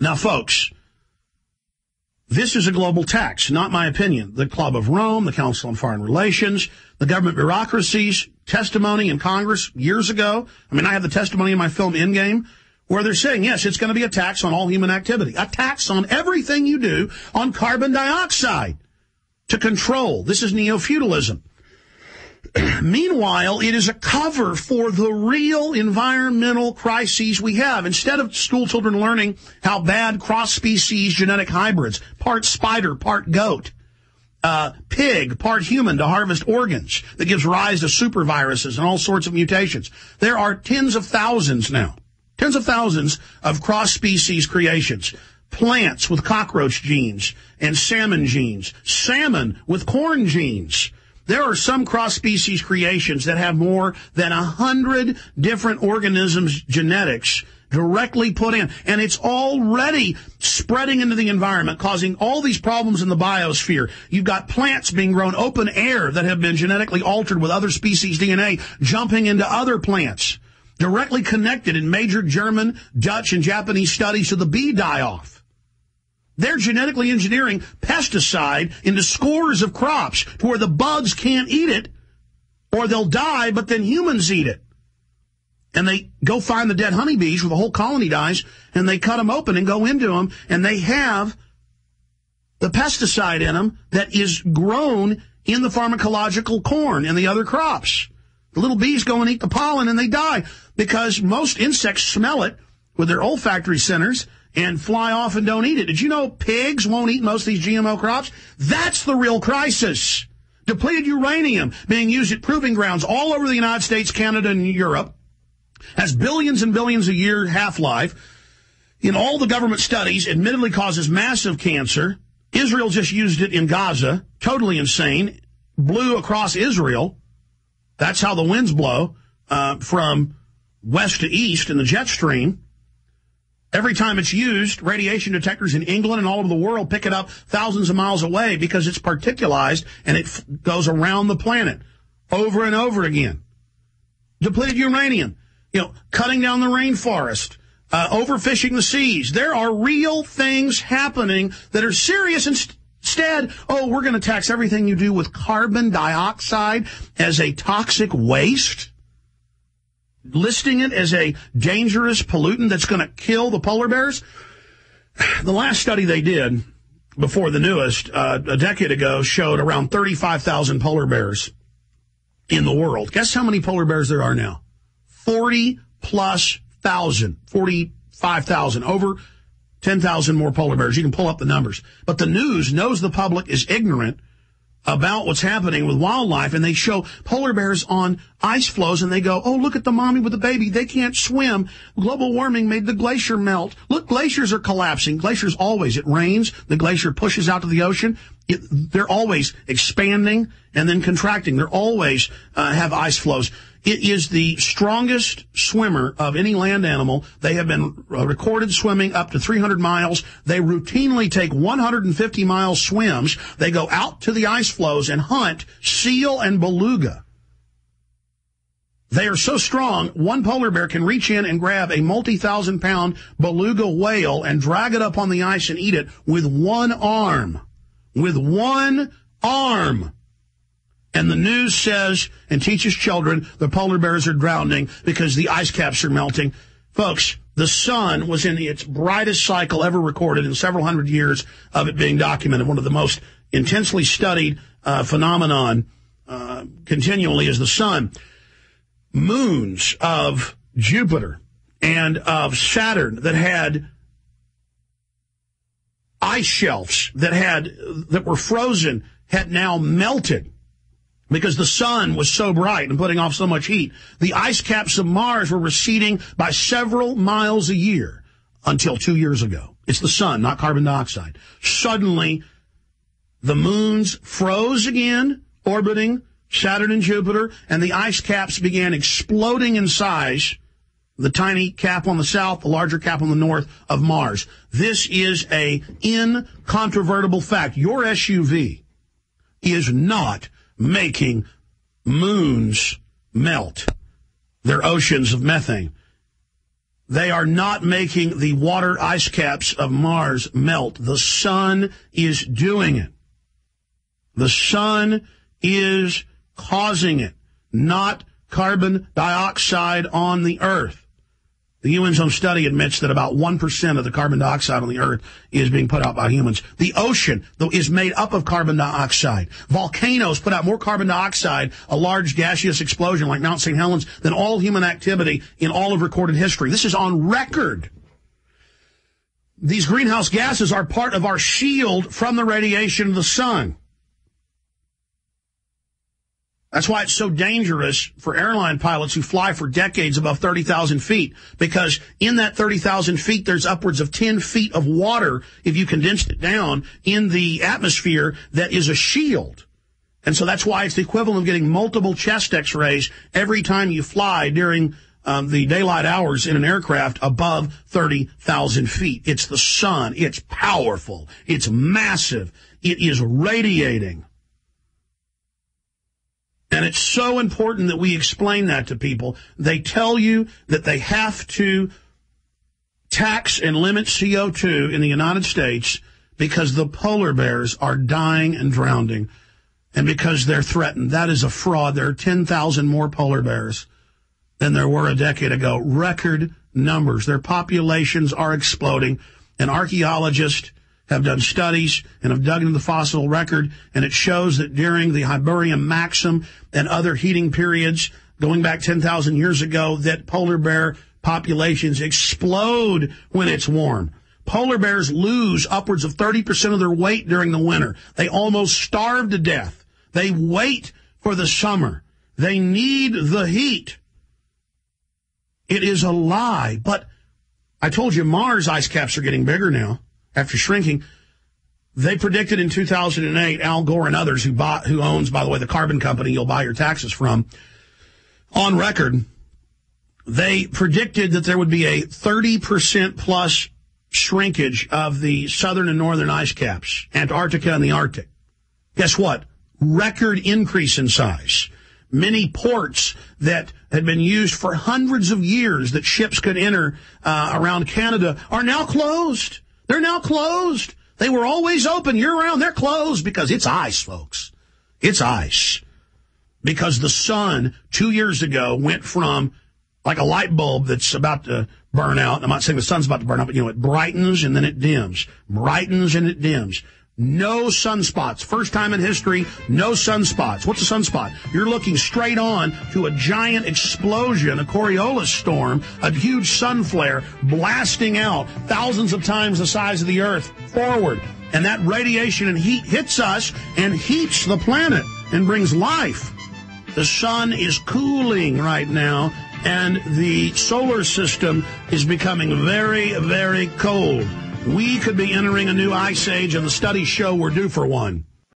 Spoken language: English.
Now, folks, this is a global tax, not my opinion. The Club of Rome, the Council on Foreign Relations, the government bureaucracies, testimony in Congress years ago. I mean, I have the testimony in my film Endgame where they're saying, yes, it's going to be a tax on all human activity, a tax on everything you do on carbon dioxide to control. This is neo-feudalism. Meanwhile, it is a cover for the real environmental crises we have. Instead of school children learning how bad cross-species genetic hybrids, part spider, part goat, pig, part human to harvest organs that gives rise to superviruses and all sorts of mutations. There are tens of thousands now, tens of thousands of cross-species creations. Plants with cockroach genes and salmon genes, salmon with corn genes. There are some cross-species creations that have more than 100 different organisms' genetics directly put in. And it's already spreading into the environment, causing all these problems in the biosphere. You've got plants being grown open air that have been genetically altered with other species' DNA jumping into other plants, directly connected in major German, Dutch, and Japanese studies to the bee die-off. They're genetically engineering pesticide into scores of crops to where the bugs can't eat it or they'll die, but then humans eat it. And they go find the dead honeybees where the whole colony dies, and they cut them open and go into them, and they have the pesticide in them that is grown in the pharmacological corn and the other crops. The little bees go and eat the pollen, and they die because most insects smell it with their olfactory centers and fly off and don't eat it. Did you know pigs won't eat most of these GMO crops? That's the real crisis. Depleted uranium being used at proving grounds all over the United States, Canada, and Europe has billions and billions a year half-life. In all the government studies, admittedly causes massive cancer. Israel just used it in Gaza. Totally insane. Blew across Israel. That's how the winds blow from west to east in the jet stream. Every time it's used, radiation detectors in England and all over the world pick it up thousands of miles away because it's particularized and it goes around the planet over and over again. Depleted uranium, cutting down the rainforest, overfishing the seas. There are real things happening that are serious. Instead, we're going to tax everything you do with carbon dioxide as a toxic waste, listing it as a dangerous pollutant that's going to kill the polar bears. The last study they did before the newest, a decade ago, showed around 35,000 polar bears in the world. Guess how many polar bears there are now? 40-plus thousand, 45,000, over 10,000 more polar bears. You can pull up the numbers. But the news knows the public is ignorant about what's happening with wildlife, and they show polar bears on ice floes, and they go, oh, look at the mommy with the baby. They can't swim. Global warming made the glacier melt. Look, glaciers are collapsing. Glaciers always, it rains, the glacier pushes out to the ocean. They're always expanding and then contracting. They're always have ice floes. It is the strongest swimmer of any land animal. They have been recorded swimming up to 300 miles. They routinely take 150-mile swims. They go out to the ice floes and hunt seal and beluga. They are so strong, one polar bear can reach in and grab a multi-thousand-pound beluga whale and drag it up on the ice and eat it with one arm. With one arm. And the news says and teaches children the polar bears are drowning because the ice caps are melting. Folks, the sun was in its brightest cycle ever recorded in several hundred years of it being documented. One of the most intensely studied phenomenon continually is the sun. Moons of Jupiter and of Saturn that had ice shelves that were frozen had now melted because the sun was so bright and putting off so much heat. The ice caps of Mars were receding by several miles a year until 2 years ago. It's the sun, not carbon dioxide. Suddenly, the moons froze again, orbiting Saturn and Jupiter, and the ice caps began exploding in size. The tiny cap on the south, the larger cap on the north of Mars. This is a incontrovertible fact. Your SUV is not making moons melt. They're oceans of methane. They are not making the water ice caps of Mars melt. The sun is doing it. The sun is causing it, not carbon dioxide on the Earth. The UN's own study admits that about 1% of the carbon dioxide on the Earth is being put out by humans. The ocean, though, is made up of carbon dioxide. Volcanoes put out more carbon dioxide, a large gaseous explosion like Mount St. Helens, than all human activity in all of recorded history. This is on record. These greenhouse gases are part of our shield from the radiation of the sun. That's why it's so dangerous for airline pilots who fly for decades above 30,000 feet, because in that 30,000 feet, there's upwards of 10 feet of water, if you condensed it down, in the atmosphere that is a shield. And so that's why it's the equivalent of getting multiple chest x-rays every time you fly during the daylight hours in an aircraft above 30,000 feet. It's the sun. It's powerful. It's massive. It is radiating. And it's so important that we explain that to people. They tell you that they have to tax and limit CO2 in the United States because the polar bears are dying and drowning and because they're threatened. That is a fraud. There are 10,000 more polar bears than there were a decade ago. Record numbers. Their populations are exploding. And archaeologists have done studies and have dug into the fossil record, and it shows that during the Hiberium maximum and other heating periods going back 10,000 years ago, that polar bear populations explode when it's warm. Polar bears lose upwards of 30% of their weight during the winter. They almost starve to death. They wait for the summer. They need the heat. It is a lie. But I told you Mars ice caps are getting bigger now. After shrinking, they predicted in 2008, Al Gore and others who owns, by the way, the carbon company you'll buy your taxes from, on record, they predicted that there would be a 30% plus shrinkage of the southern and northern ice caps, Antarctica and the Arctic. Guess what? Record increase in size. Many ports that had been used for hundreds of years that ships could enter around Canada are now closed. They're now closed. They were always open year-round. They're closed because it's ice, folks. It's ice. Because the sun 2 years ago went from like a light bulb that's about to burn out. I'm not saying the sun's about to burn out, but, it brightens and then it dims. Brightens and it dims. No sunspots. First time in history, no sunspots. What's a sunspot? You're looking straight on to a giant explosion, a Coriolis storm, a huge sun flare blasting out thousands of times the size of the Earth forward. And that radiation and heat hits us and heats the planet and brings life. The sun is cooling right now, and the solar system is becoming very, very cold. We could be entering a new ice age, and the studies show we're due for one.